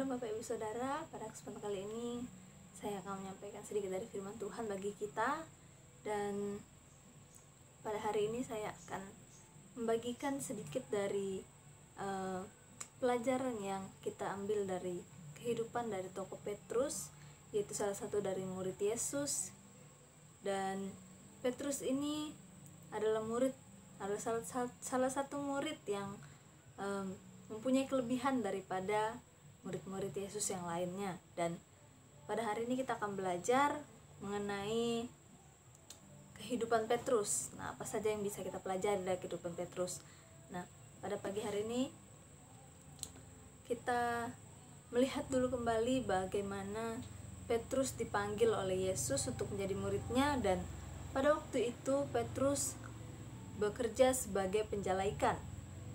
Shalom Bapak Ibu Saudara, pada kesempatan kali ini saya akan menyampaikan sedikit dari firman Tuhan bagi kita. Dan pada hari ini saya akan membagikan sedikit dari pelajaran yang kita ambil dari kehidupan dari tokoh Petrus, yaitu salah satu dari murid Yesus. Dan Petrus ini adalah salah satu murid yang mempunyai kelebihan daripada murid-murid Yesus yang lainnya. Dan pada hari ini kita akan belajar mengenai kehidupan Petrus. Nah, apa saja yang bisa kita pelajari dari kehidupan Petrus? Nah, pada pagi hari ini kita melihat dulu kembali bagaimana Petrus dipanggil oleh Yesus untuk menjadi muridnya. Dan pada waktu itu Petrus bekerja sebagai penjala ikan.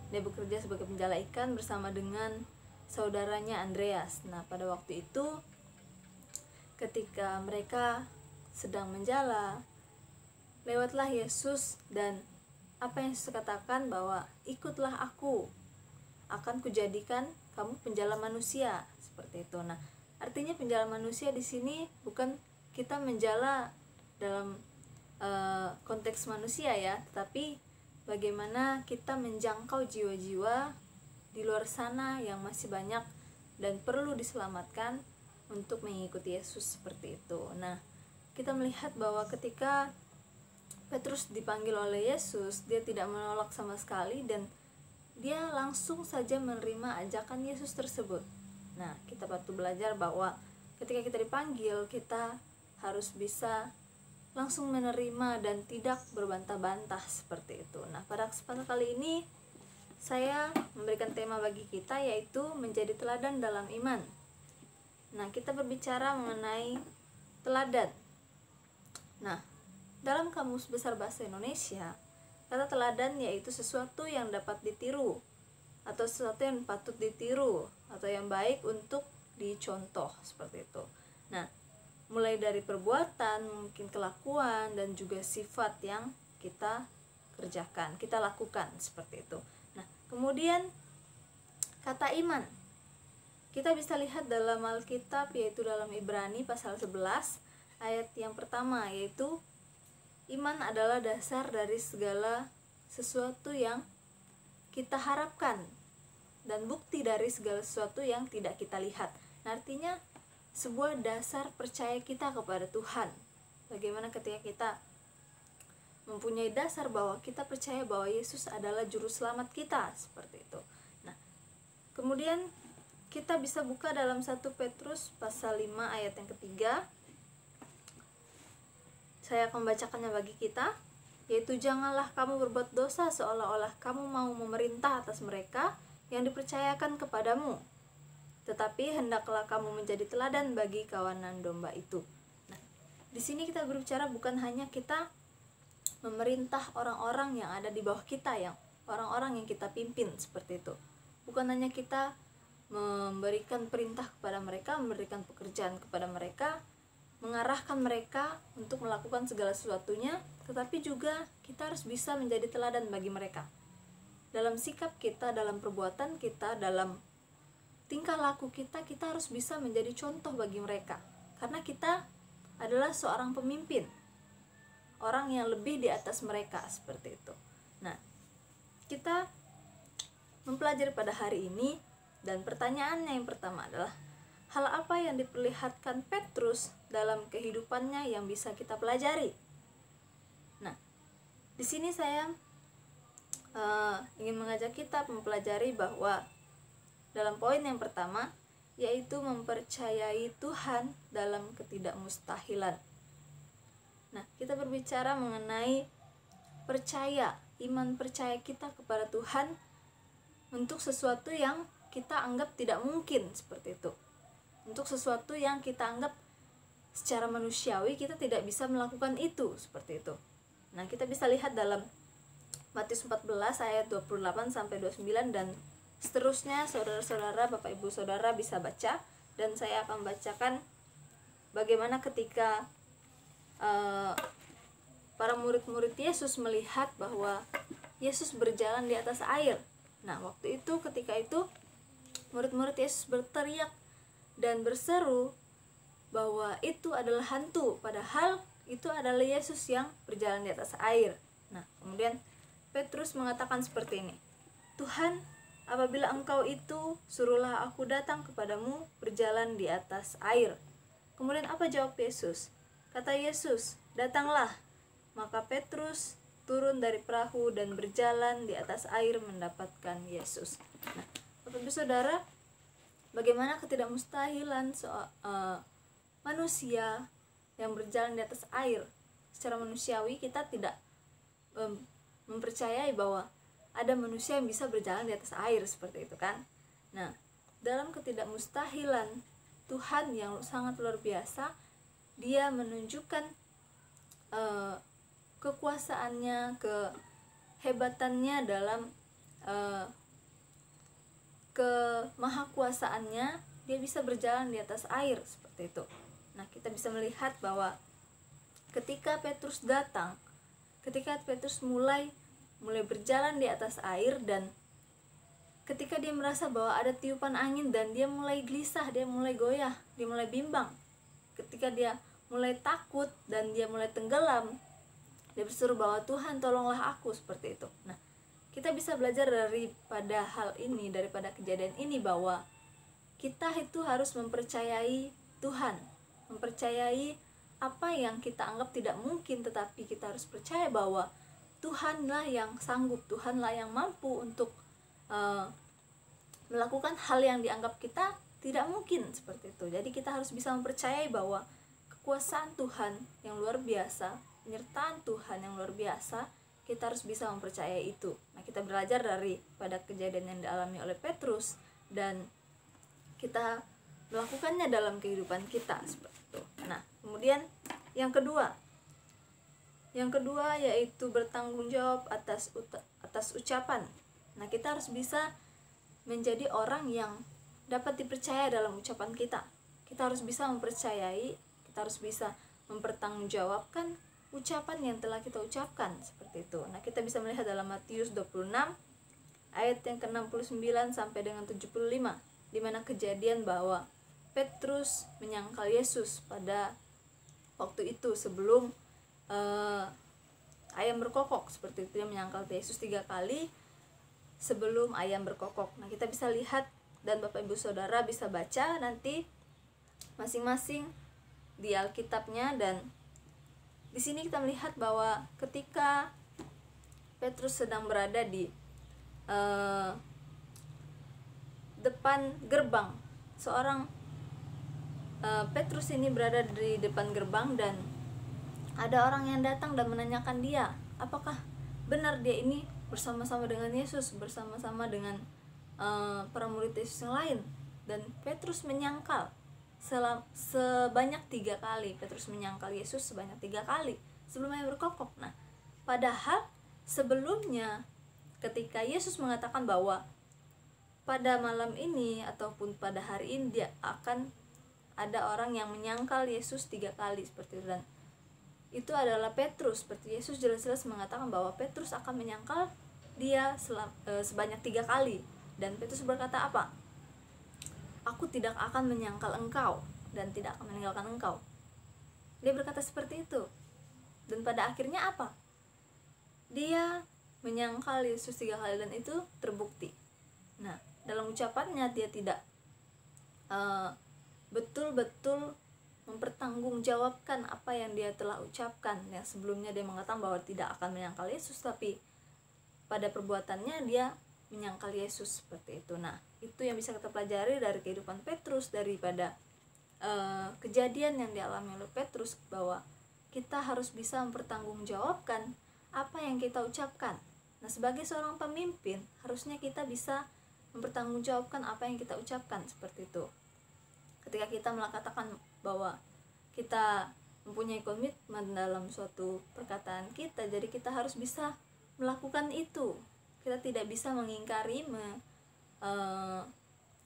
Dia bekerja sebagai penjala ikan bersama dengan saudaranya Andreas. Nah, pada waktu itu ketika mereka sedang menjala, lewatlah Yesus, dan apa yang Yesus katakan bahwa ikutlah aku, akan kujadikan kamu penjala manusia, seperti itu. Nah, artinya penjala manusia di sini bukan kita menjala dalam konteks manusia ya, tetapi bagaimana kita menjangkau jiwa-jiwa di luar sana yang masih banyak dan perlu diselamatkan untuk mengikuti Yesus, seperti itu. Nah, kita melihat bahwa ketika Petrus dipanggil oleh Yesus, dia tidak menolak sama sekali dan dia langsung saja menerima ajakan Yesus tersebut. Nah, kita patut belajar bahwa ketika kita dipanggil, kita harus bisa langsung menerima dan tidak berbantah-bantah, seperti itu. Nah, pada kesempatan kali ini saya memberikan tema bagi kita, yaitu menjadi teladan dalam iman. Nah, kita berbicara mengenai teladan. Nah, dalam Kamus Besar Bahasa Indonesia, kata teladan yaitu sesuatu yang dapat ditiru, atau sesuatu yang patut ditiru, atau yang baik untuk dicontoh, seperti itu. Nah, mulai dari perbuatan, mungkin kelakuan, dan juga sifat yang kita kerjakan, kita lakukan, seperti itu. Nah, kemudian kata iman, kita bisa lihat dalam Alkitab, yaitu dalam Ibrani pasal 11 ayat yang pertama, yaitu iman adalah dasar dari segala sesuatu yang kita harapkan dan bukti dari segala sesuatu yang tidak kita lihat. Nah, artinya sebuah dasar percaya kita kepada Tuhan. Bagaimana ketika kita mempunyai dasar bahwa kita percaya bahwa Yesus adalah juru selamat kita, seperti itu. Nah, kemudian kita bisa buka dalam 1 Petrus pasal 5 ayat yang ketiga. Saya akan membacakannya bagi kita, yaitu janganlah kamu berbuat dosa seolah-olah kamu mau memerintah atas mereka yang dipercayakan kepadamu, tetapi hendaklah kamu menjadi teladan bagi kawanan domba itu. Nah, di sini kita berbicara bukan hanya kita memerintah orang-orang yang ada di bawah kita, yang orang-orang yang kita pimpin, seperti itu. Bukan hanya kita memberikan perintah kepada mereka, memberikan pekerjaan kepada mereka, mengarahkan mereka untuk melakukan segala sesuatunya, tetapi juga kita harus bisa menjadi teladan bagi mereka. Dalam sikap kita, dalam perbuatan kita, dalam tingkah laku kita, kita harus bisa menjadi contoh bagi mereka. Karena kita adalah seorang pemimpin, orang yang lebih di atas mereka, seperti itu. Nah, kita mempelajari pada hari ini, dan pertanyaannya yang pertama adalah, hal apa yang diperlihatkan Petrus dalam kehidupannya yang bisa kita pelajari? Nah, di sini saya ingin mengajak kita mempelajari bahwa dalam poin yang pertama, yaitu mempercayai Tuhan dalam ketidakmustahilan. Nah, kita berbicara mengenai percaya, iman percaya kita kepada Tuhan untuk sesuatu yang kita anggap tidak mungkin, seperti itu. Untuk sesuatu yang kita anggap secara manusiawi kita tidak bisa melakukan itu, seperti itu. Nah, kita bisa lihat dalam Matius 14 ayat 28 sampai 29 dan seterusnya. Saudara-saudara, Bapak Ibu Saudara bisa baca, dan saya akan bacakan bagaimana ketika para murid-murid Yesus melihat bahwa Yesus berjalan di atas air. Nah, waktu itu, ketika itu murid-murid Yesus berteriak dan berseru bahwa itu adalah hantu, padahal itu adalah Yesus yang berjalan di atas air. Nah, kemudian Petrus mengatakan seperti ini, "Tuhan, apabila Engkau itu, suruhlah aku datang kepadamu berjalan di atas air." Kemudian apa jawab Yesus? Kata Yesus, "Datanglah." Maka Petrus turun dari perahu dan berjalan di atas air mendapatkan Yesus. Nah, Bapak Ibu Saudara, bagaimana ketidakmustahilan manusia yang berjalan di atas air. Secara manusiawi kita tidak mempercayai bahwa ada manusia yang bisa berjalan di atas air seperti itu kan. Nah, dalam ketidakmustahilan Tuhan yang sangat luar biasa, Dia menunjukkan kekuasaannya, kehebatannya dalam kemahakuasaannya. Dia bisa berjalan di atas air seperti itu. Nah, kita bisa melihat bahwa ketika Petrus datang, ketika Petrus mulai berjalan di atas air, dan ketika dia merasa bahwa ada tiupan angin dan dia mulai gelisah, dia mulai goyah, dia mulai bimbang, ketika dia mulai takut dan dia mulai tenggelam, dia berseru bahwa Tuhan tolonglah aku, seperti itu. Nah, kita bisa belajar daripada hal ini, daripada kejadian ini, bahwa kita itu harus mempercayai Tuhan, mempercayai apa yang kita anggap tidak mungkin, tetapi kita harus percaya bahwa Tuhanlah yang sanggup, Tuhanlah yang mampu untuk melakukan hal yang dianggap kita tidak mungkin, seperti itu. Jadi kita harus bisa mempercayai bahwa kekuasaan Tuhan yang luar biasa, penyertaan Tuhan yang luar biasa, kita harus bisa mempercayai itu. Nah, kita belajar pada kejadian yang dialami oleh Petrus, dan kita melakukannya dalam kehidupan kita, seperti itu. Nah, kemudian yang kedua yaitu bertanggung jawab atas ucapan. Nah, kita harus bisa menjadi orang yang dapat dipercaya dalam ucapan kita. Kita harus bisa mempercayai, kita harus bisa mempertanggungjawabkan ucapan yang telah kita ucapkan, seperti itu. Nah, kita bisa melihat dalam Matius 26 ayat yang ke-69 sampai dengan 75, di mana kejadian bahwa Petrus menyangkal Yesus pada waktu itu sebelum ayam berkokok, seperti itu. Dia menyangkal Yesus 3 kali sebelum ayam berkokok. Nah, kita bisa lihat, dan Bapak Ibu Saudara bisa baca nanti masing-masing di Alkitabnya, dan di sini kita melihat bahwa ketika Petrus sedang berada di depan gerbang, Petrus ini berada di depan gerbang, dan ada orang yang datang dan menanyakan dia, apakah benar dia ini bersama-sama dengan Yesus, bersama-sama dengan para murid Yesus yang lain. Dan Petrus menyangkal sebanyak 3 kali. Petrus menyangkal Yesus sebanyak 3 kali sebelum ayam berkokok. Nah, padahal sebelumnya ketika Yesus mengatakan bahwa pada malam ini ataupun pada hari ini dia akan ada orang yang menyangkal Yesus 3 kali, seperti itu. Dan itu adalah Petrus, seperti Yesus jelas-jelas mengatakan bahwa Petrus akan menyangkal dia sebanyak 3 kali. Dan Petrus berkata apa? Aku tidak akan menyangkal engkau dan tidak akan meninggalkan engkau. Dia berkata seperti itu. Dan pada akhirnya apa? Dia menyangkal Yesus 3 kali, dan itu terbukti. Nah, dalam ucapannya dia tidak betul-betul mempertanggungjawabkan apa yang dia telah ucapkan. Yang sebelumnya dia mengatakan bahwa tidak akan menyangkal Yesus, tapi pada perbuatannya dia menyangkal Yesus, seperti itu. Nah, itu yang bisa kita pelajari dari kehidupan Petrus, daripada kejadian yang dialami oleh Petrus, bahwa kita harus bisa mempertanggungjawabkan apa yang kita ucapkan. Nah, sebagai seorang pemimpin harusnya kita bisa mempertanggungjawabkan apa yang kita ucapkan, seperti itu. Ketika kita mengatakan bahwa kita mempunyai komitmen dalam suatu perkataan kita, jadi kita harus bisa melakukan itu. Kita tidak bisa mengingkari,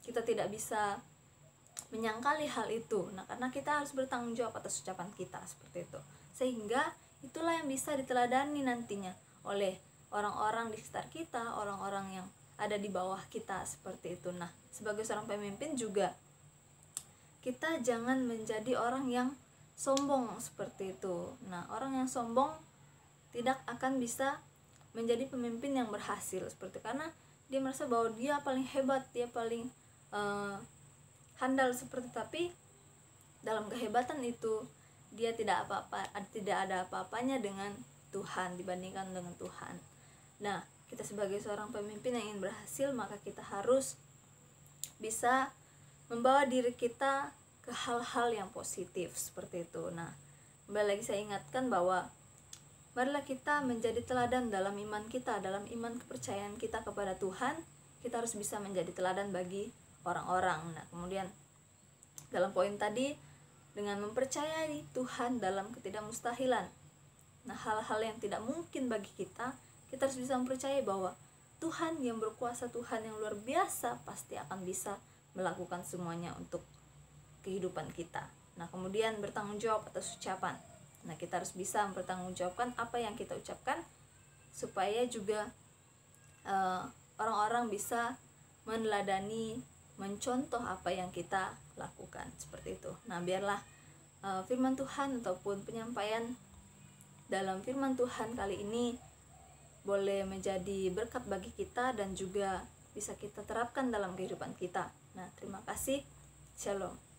kita tidak bisa menyangkali hal itu. Nah, karena kita harus bertanggung jawab atas ucapan kita, seperti itu. Sehingga itulah yang bisa diteladani nantinya oleh orang-orang di sekitar kita, orang-orang yang ada di bawah kita, seperti itu. Nah, sebagai seorang pemimpin juga kita jangan menjadi orang yang sombong seperti itu. Nah, orang yang sombong tidak akan bisa menjadi pemimpin yang berhasil seperti, karena dia merasa bahwa dia paling hebat, dia paling handal seperti, tapi dalam kehebatan itu dia tidak ada apa-apanya dengan Tuhan, dibandingkan dengan Tuhan. Nah, kita sebagai seorang pemimpin yang ingin berhasil, maka kita harus bisa membawa diri kita ke hal-hal yang positif seperti itu. Nah, kembali lagi saya ingatkan bahwa marilah kita menjadi teladan dalam iman kita, dalam iman kepercayaan kita kepada Tuhan. Kita harus bisa menjadi teladan bagi orang-orang. Nah, kemudian dalam poin tadi, dengan mempercayai Tuhan dalam ketidakmustahilan. Nah, hal-hal yang tidak mungkin bagi kita harus bisa mempercayai bahwa Tuhan yang berkuasa, Tuhan yang luar biasa, pasti akan bisa melakukan semuanya untuk kehidupan kita. Nah, kemudian bertanggung jawab atas ucapan. Nah, kita harus bisa mempertanggungjawabkan apa yang kita ucapkan, supaya juga orang-orang bisa meneladani, mencontoh apa yang kita lakukan seperti itu. Nah, biarlah firman Tuhan ataupun penyampaian dalam firman Tuhan kali ini boleh menjadi berkat bagi kita dan juga bisa kita terapkan dalam kehidupan kita. Nah, terima kasih. Shalom.